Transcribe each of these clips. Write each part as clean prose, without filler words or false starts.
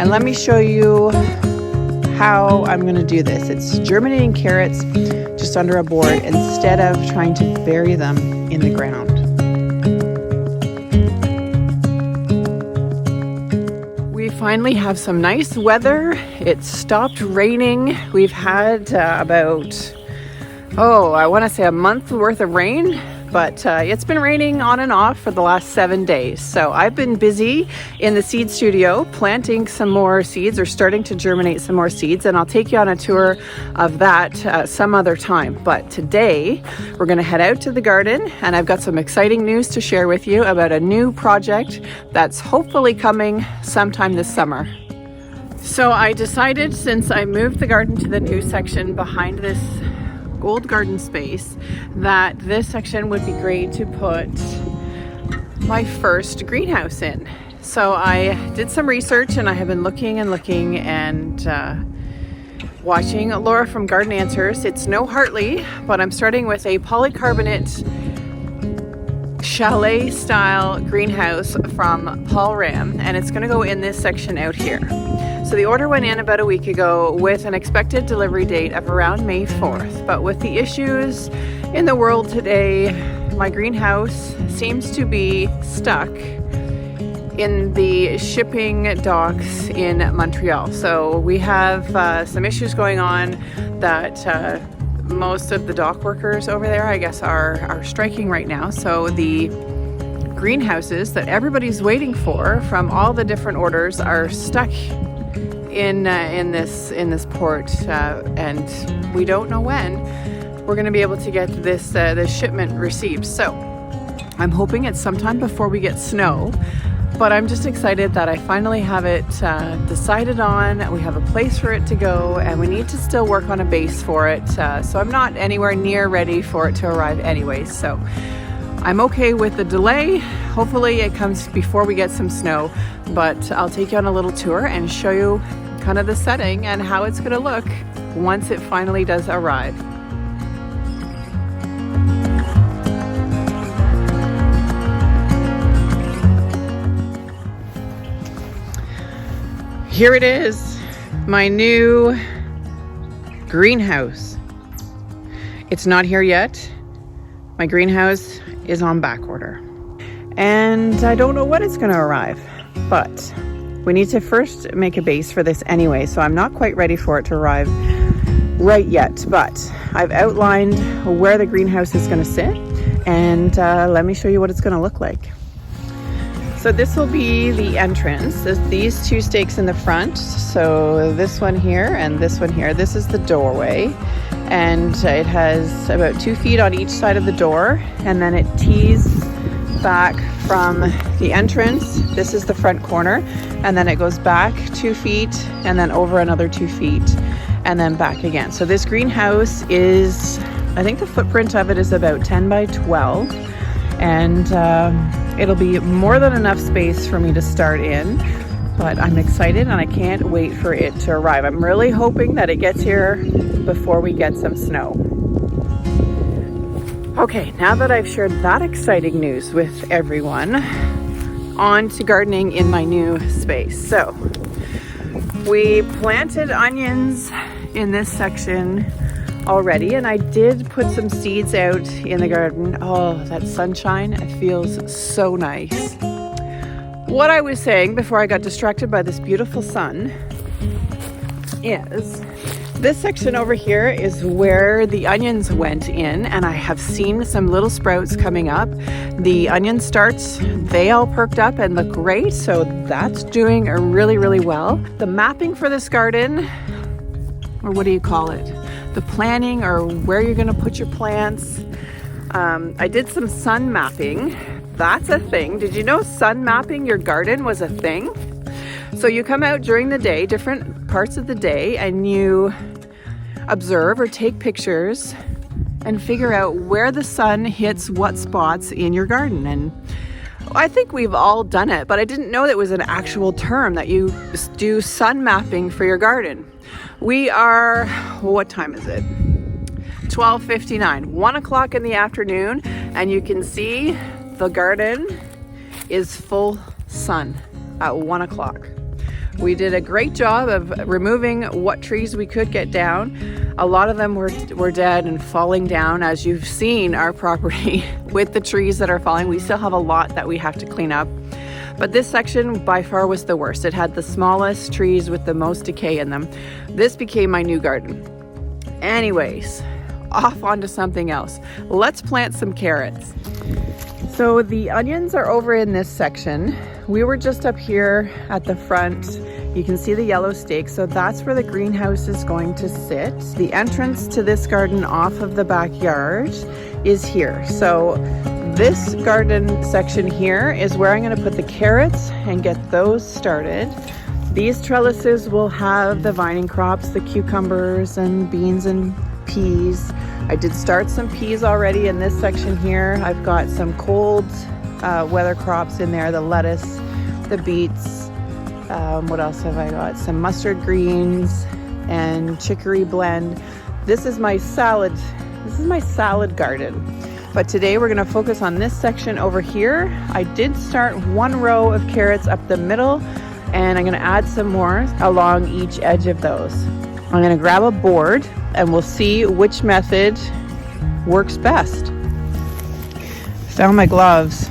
And let me show you how I'm going to do this. It's germinating carrots just under a board instead of trying to bury them in the ground. We finally have some nice weather. It stopped raining. We've had about, I want to say a month worth of rain, but it's been raining on and off for the last 7 days. So I've been busy in the seed studio planting some more seeds, or starting to germinate some more seeds, and I'll take you on a tour of that some other time. But today we're going to head out to the garden, and I've got some exciting news to share with you about a new project that's hopefully coming sometime this summer. So I decided, since I moved the garden to the new section behind this old garden space, that this section would be great to put my first greenhouse in. So I did some research, and I have been looking and watching Laura from Garden Answers. It's no Hartley, but I'm starting with a polycarbonate chalet style greenhouse from Paul Ram, and it's going to go in this section out here. So the order went in about a week ago with an expected delivery date of around May 4th. But with the issues in the world today, my greenhouse seems to be stuck in the shipping docks in Montreal. So we have some issues going on that most of the dock workers over there, I guess, are striking right now. So the greenhouses that everybody's waiting for from all the different orders are stuck in this port, and we don't know when we're going to be able to get this shipment received. So I'm hoping it's sometime before we get snow, but I'm just excited that I finally have it decided on. We have a place for it to go, and we need to still work on a base for it, so I'm not anywhere near ready for it to arrive anyway. So I'm okay with the delay. Hopefully it comes before we get some snow, but I'll take you on a little tour and show you kind of the setting and how it's going to look once it finally does arrive. Here it is, my new greenhouse. It's not here yet. My greenhouse is on back order, and I don't know when it's going to arrive, but we need to first make a base for this anyway, so I'm not quite ready for it to arrive right yet, but I've outlined where the greenhouse is going to sit, and let me show you what it's going to look like. So this will be the entrance. These two stakes in the front, so this one here and this one here. This is the doorway, and it has about 2 feet on each side of the door, and then it tees back from the entrance. This is the front corner, and then it goes back 2 feet and then over another 2 feet and then back again. So this greenhouse is, I think the footprint of it is about 10 by 12, and it'll be more than enough space for me to start in, but I'm excited and I can't wait for it to arrive. I'm really hoping that it gets here before we get some snow. Okay, now that I've shared that exciting news with everyone, on to gardening in my new space. So we planted onions in this section already, and I did put some seeds out in the garden. Oh, that sunshine, it feels so nice. What I was saying before I got distracted by this beautiful sun is this section over here is where the onions went in, and I have seen some little sprouts coming up. The onion starts, they all perked up and look great, so that's doing really, really well. The mapping for this garden, or what do you call it? The planning, or where you're gonna put your plants. I did some sun mapping. That's a thing. Did you know sun mapping your garden was a thing? So you come out during the day, different parts of the day, and you observe or take pictures and figure out where the sun hits what spots in your garden. And I think we've all done it, but I didn't know that it was an actual term, that you do sun mapping for your garden. We are, what time is it? 12:59, 1 o'clock in the afternoon, and you can see the garden is full sun at 1 o'clock. We did a great job of removing what trees we could get down. A lot of them were dead and falling down, as you've seen our property with the trees that are falling. We still have a lot that we have to clean up. But this section by far was the worst. It had the smallest trees with the most decay in them. This became my new garden. Anyways, off onto something else. Let's plant some carrots. So the onions are over in this section. We were just up here at the front. You can see the yellow stakes, so that's where the greenhouse is going to sit. The entrance to this garden off of the backyard is here. So this garden section here is where I'm going to put the carrots and get those started. These trellises will have the vining crops, the cucumbers and beans and peas. I did start some peas already in this section here. I've got some cold weather crops in there, the lettuce, the beets. What else have I got? Some mustard greens and chicory blend. This is my salad. This is my salad garden. But today we're going to focus on this section over here. I did start one row of carrots up the middle, and I'm going to add some more along each edge of those. I'm going to grab a board and we'll see which method works best. Found my gloves.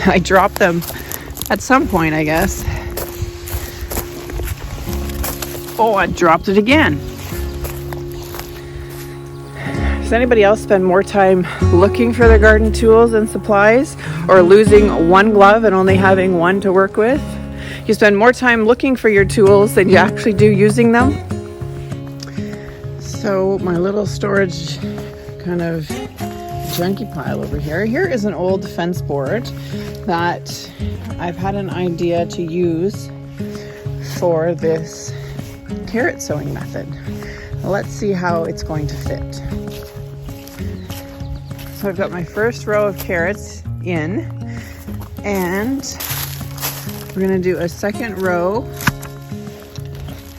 I dropped them at some point, I guess. Oh, I dropped it again. Does anybody else spend more time looking for their garden tools and supplies, or losing one glove and only having one to work with? You spend more time looking for your tools than you actually do using them. So my little storage kind of junky pile over here. Here is an old fence board that I've had an idea to use for this carrot sowing method. Let's see how it's going to fit. So I've got my first row of carrots in, and we're going to do a second row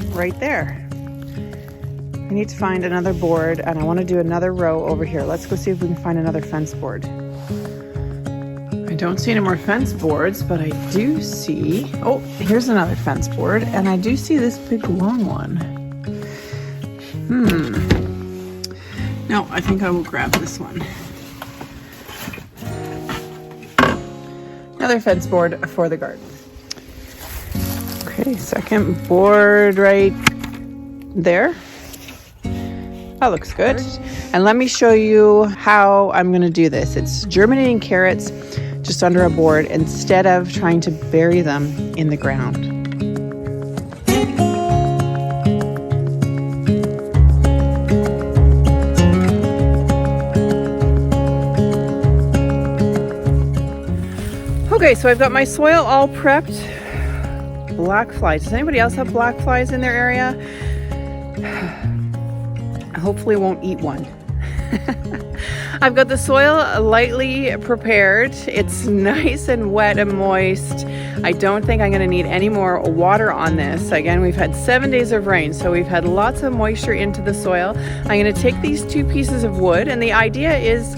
right there. I need to find another board, and I want to do another row over here. Let's go see if we can find another fence board. I don't see any more fence boards, but I do see, oh, here's another fence board, and I do see this big long one. No, I think I will grab this one. Another fence board for the garden. Okay, second board right there. That looks good. And let me show you how I'm going to do this. It's germinating carrots just under a board instead of trying to bury them in the ground. Okay, so I've got my soil all prepped. Black flies. Does anybody else have black flies in their area? Hopefully won't eat one. I've got the soil lightly prepared. It's nice and wet and moist. I don't think I'm going to need any more water on this. Again, we've had 7 days of rain, so we've had lots of moisture into the soil. I'm going to take these 2 pieces of wood, and the idea is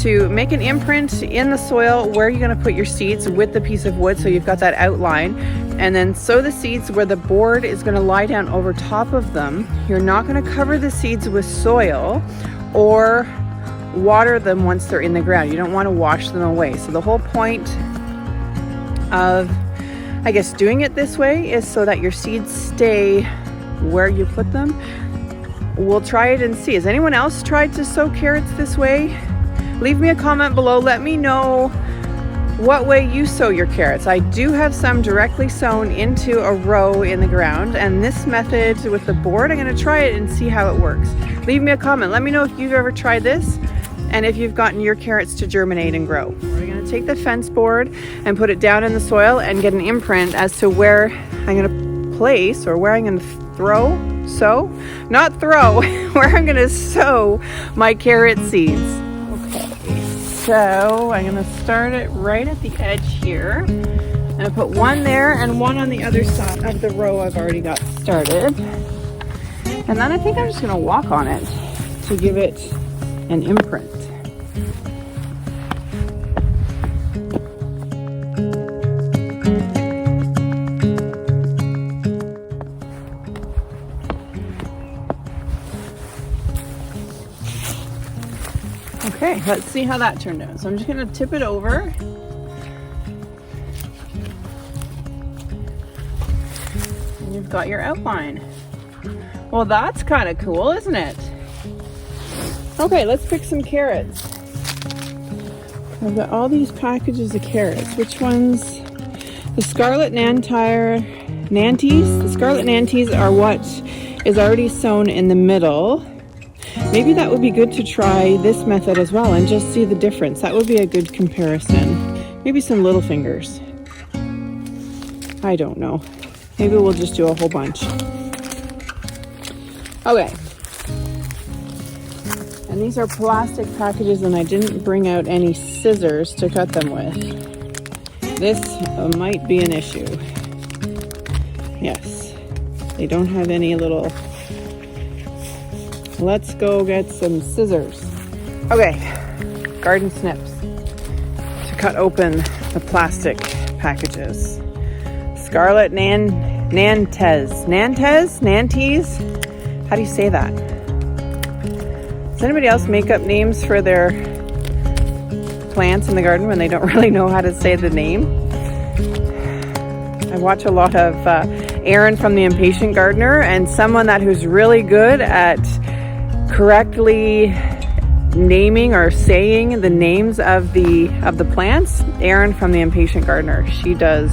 to make an imprint in the soil where you're going to put your seeds with the piece of wood, so you've got that outline, and then sow the seeds where the board is going to lie down over top of them. You're not going to cover the seeds with soil or water them once they're in the ground. You don't want to wash them away. So the whole point of, I guess, doing it this way is so that your seeds stay where you put them. We'll try it and see. Has anyone else tried to sow carrots this way? Leave me a comment below. Let me know what way you sow your carrots. I do have some directly sown into a row in the ground, and this method with the board, I'm going to try it and see how it works. Leave me a comment. Let me know if you've ever tried this and if you've gotten your carrots to germinate and grow. We're going to take the fence board and put it down in the soil and get an imprint as to where I'm going to place, or where I'm going to where I'm going to sow my carrot seeds. So I'm going to start it right at the edge here. I'm going to put one there and one on the other side of the row I've already got started. And then I think I'm just going to walk on it to give it an imprint. Okay, let's see how that turned out. So I'm just gonna tip it over. And you've got your outline. Well, that's kind of cool, isn't it? Okay, let's pick some carrots. I've got all these packages of carrots. Which ones? The scarlet nanties. The scarlet nanties are what is already sown in the middle. Maybe that would be good to try this method as well and just see the difference. That would be a good comparison. Maybe some little fingers. I don't know. Maybe we'll just do a whole bunch. Okay. And these are plastic packages and I didn't bring out any scissors to cut them with. This might be an issue. Yes. They don't have any little... Let's go get some scissors. Okay, garden snips to cut open the plastic packages. Scarlet nantes. How do you say that? Does anybody else make up names for their plants in the garden when they don't really know how to say the name? I watch a lot of Aaron from The Impatient Gardener, and someone who's really good at correctly naming or saying the names of the plants. Erin from The Impatient Gardener. She does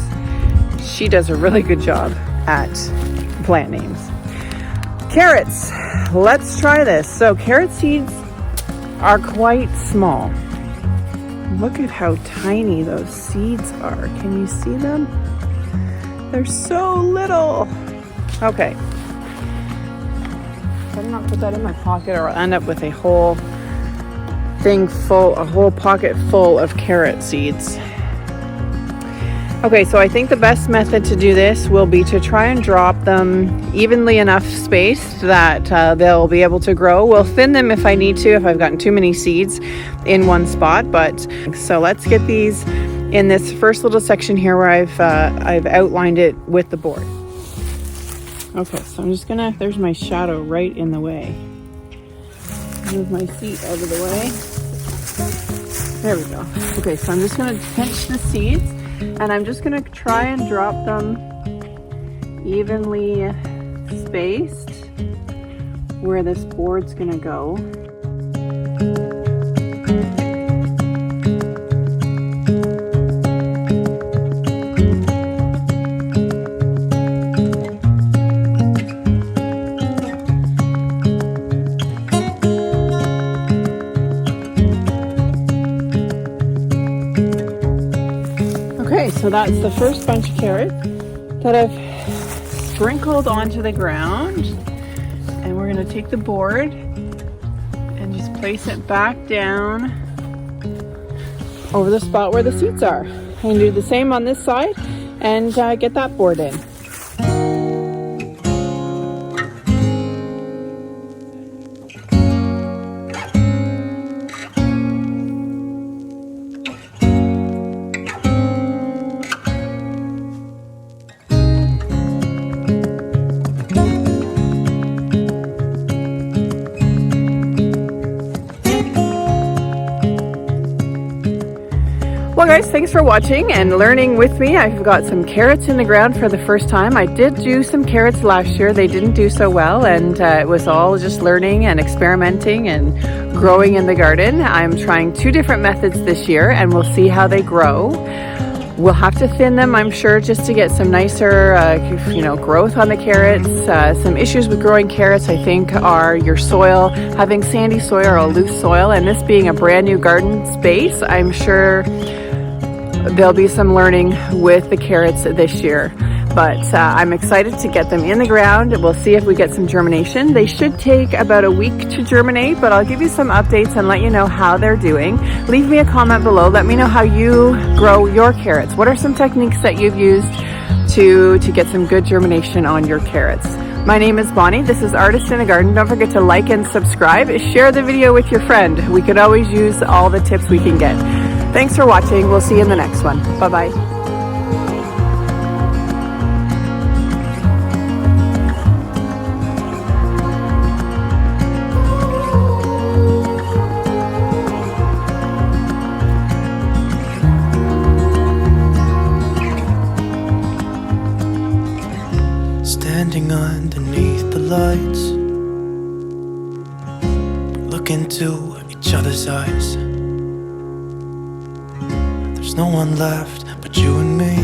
a really good job at plant names. Carrots. Let's try this. So carrot seeds are quite small. Look at how tiny those seeds are. Can you see them? They're so little. Okay. Better not put that in my pocket or I'll end up with a whole pocket full of carrot seeds. Okay, so I think the best method to do this will be to try and drop them evenly enough spaced that they'll be able to grow. We'll thin them if I need to, if I've gotten too many seeds in one spot. So let's get these in this first little section here where I've outlined it with the board. Okay, so I'm just gonna, there's my shadow right in the way. Move my seat out of the way. There we go. Okay, so I'm just gonna pinch the seeds and I'm just gonna try and drop them evenly spaced where this board's gonna go. So that's the first bunch of carrots that I've sprinkled onto the ground. And we're gonna take the board and just place it back down over the spot where the seeds are. And do the same on this side and get that board in. Well guys, thanks for watching and learning with me. I've got some carrots in the ground for the first time. I did do some carrots last year. They didn't do so well, and it was all just learning and experimenting and growing in the garden. I'm trying 2 different methods this year and we'll see how they grow. We'll have to thin them, I'm sure, just to get some nicer growth on the carrots. Some issues with growing carrots, I think, are your soil, having sandy soil or loose soil, and this being a brand new garden space, I'm sure there'll be some learning with the carrots this year. But I'm excited to get them in the ground. We'll see if we get some germination. They should take about a week to germinate, but I'll give you some updates and let you know how they're doing. Leave me a comment below. Let me know how you grow your carrots. What are some techniques that you've used to get some good germination on your carrots? My name is Bonnie. This is Artist in a Garden. Don't forget to like and subscribe. Share the video with your friend. We could always use all the tips we can get. Thanks for watching. We'll see you in the next one. Bye-bye. lights, look into each other's eyes. There's no one left but you and me.